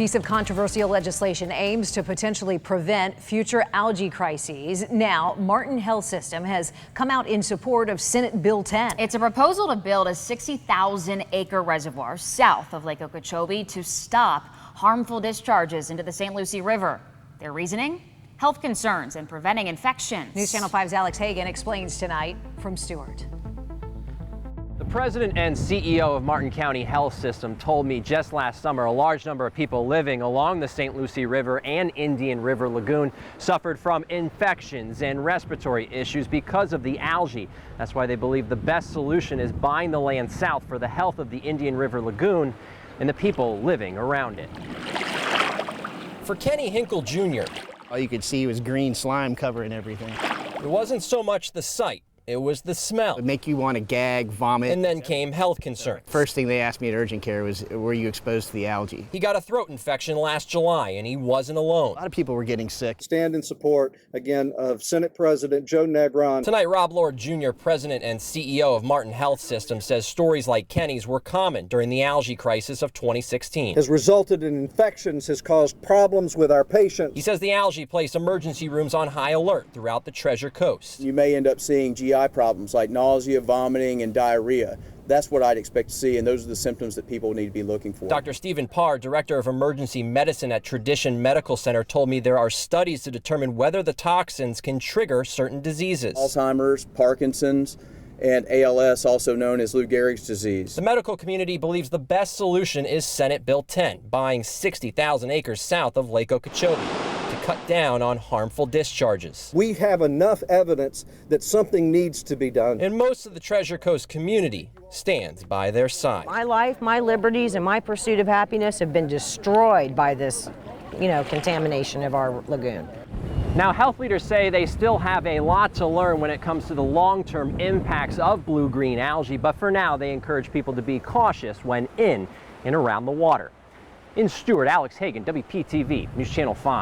Piece of controversial legislation aims to potentially prevent future algae crises. Now, Martin Health System has come out in support of Senate Bill 10. It's a proposal to build a 60,000-acre reservoir south of Lake Okeechobee to stop harmful discharges into the St. Lucie River. Their reasoning? Health concerns and preventing infections. News Channel 5's Alex Hagan explains tonight from Stewart. The president and CEO of Martin County Health System told me just last summer a large number of people living along the St. Lucie River and Indian River Lagoon suffered from infections and respiratory issues because of the algae. That's why they believe the best solution is buying the land south for the health of the Indian River Lagoon and the people living around it. For Kenny Hinkle Jr., all you could see was green slime covering everything. it wasn't so much the sight. It was the smell. It would make you want to gag, vomit. And then came health concerns. First thing they asked me at urgent care was, were you exposed to the algae? He got a throat infection last July, and he wasn't alone. A lot of people were getting sick. Stand in support, again, of Senate President Joe Negron. Tonight, Rob Lord Jr., president and CEO of Martin Health System, says stories like Kenny's were common during the algae crisis of 2016. Has resulted in infections, has caused problems with our patients. He says the algae placed emergency rooms on high alert throughout the Treasure Coast. You may end up seeing GI problems like nausea, vomiting, and diarrhea. That's what I'd expect to see, and those are the symptoms that people need to be looking for. Dr. Stephen Parr, director of emergency medicine at Tradition Medical Center, told me there are studies to determine whether the toxins can trigger certain diseases. Alzheimer's, Parkinson's, and ALS, also known as Lou Gehrig's disease. The medical community believes the best solution is Senate Bill 10, buying 60,000 acres south of Lake Okeechobee to cut down on harmful discharges. We have enough evidence that something needs to be done. And most of the Treasure Coast community stands by their side. My life, my liberties, and my pursuit of happiness have been destroyed by this, contamination of our lagoon. Now, health leaders say they still have a lot to learn when it comes to the long-term impacts of blue-green algae, but for now, they encourage people to be cautious when in and around the water. In Stewart, Alex Hagan, WPTV, News Channel 5.